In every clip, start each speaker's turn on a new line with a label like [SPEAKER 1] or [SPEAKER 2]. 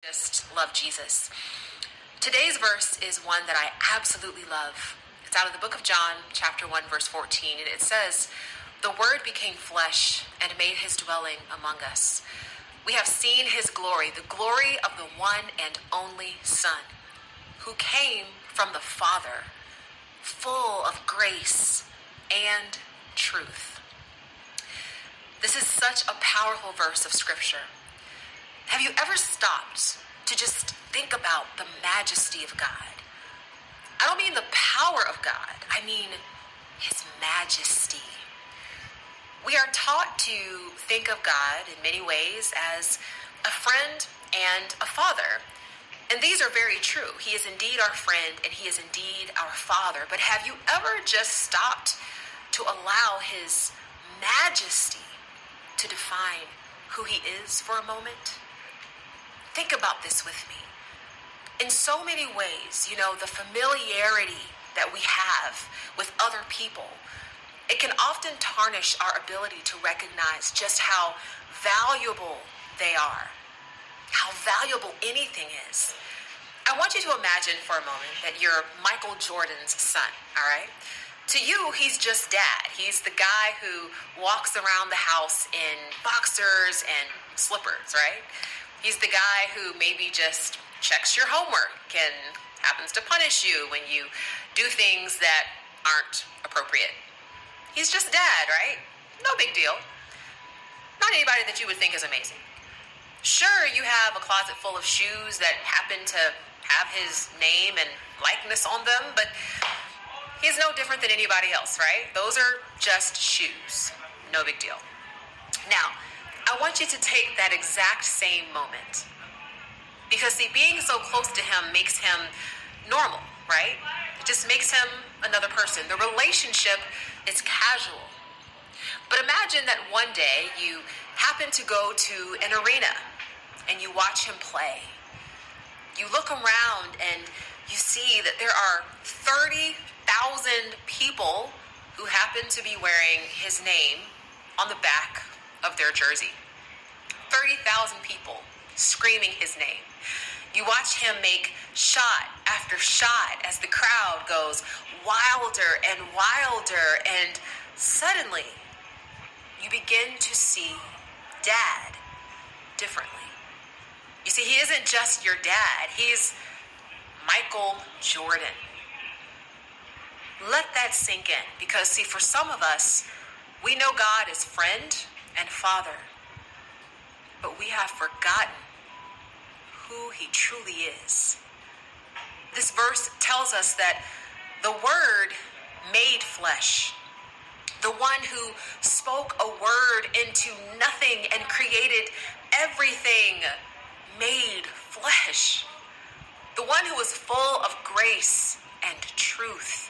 [SPEAKER 1] Just love Jesus. Today's verse is one that I absolutely love. It's out of the book of John, chapter 1, verse 14, and it says, "The Word became flesh and made his dwelling among us. We have seen his glory, the glory of the one and only Son, who came from the Father, full of grace and truth." This is such a powerful verse of Scripture. Have you ever stopped to just think about the majesty of God? I don't mean the power of God. I mean his majesty. We are taught to think of God in many ways as a friend and a father. And these are very true. He is indeed our friend and he is indeed our father. But have you ever just stopped to allow his majesty to define who he is for a moment? Think about this with me. In so many ways, the familiarity that we have with other people, it can often tarnish our ability to recognize just how valuable they are, how valuable anything is. I want you to imagine for a moment that you're Michael Jordan's son, all right? To you, he's just dad. He's the guy who walks around the house in boxers and slippers, right? He's the guy who maybe just checks your homework and happens to punish you when you do things that aren't appropriate. He's just dad, right? No big deal. Not anybody that you would think is amazing. Sure, you have a closet full of shoes that happen to have his name and likeness on them, but he's no different than anybody else, right? Those are just shoes. No big deal. Now, I want you to take that exact same moment. Because see, being so close to him makes him normal, right? It just makes him another person. The relationship is casual. But imagine that one day you happen to go to an arena and you watch him play. You look around and you see that there are 30,000 people who happen to be wearing his name on the back of their jersey. 30,000 people screaming his name. You watch him make shot after shot as the crowd goes wilder and wilder, and suddenly you begin to see dad differently. You see, he isn't just your dad. He's Michael Jordan. Let that sink in, because see, for some of us, we know God as friend and father, but we have forgotten who he truly is. This verse tells us that the Word made flesh, the one who spoke a word into nothing and created everything, made flesh, the one who was full of grace and truth,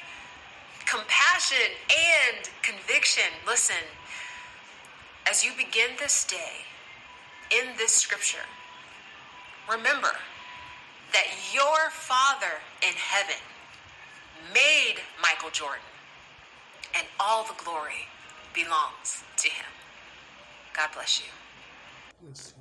[SPEAKER 1] compassion and conviction. Listen, as you begin this day in this scripture, remember that your Father in heaven made Michael Jordan, and all the glory belongs to him. God bless you.
[SPEAKER 2] Let's see.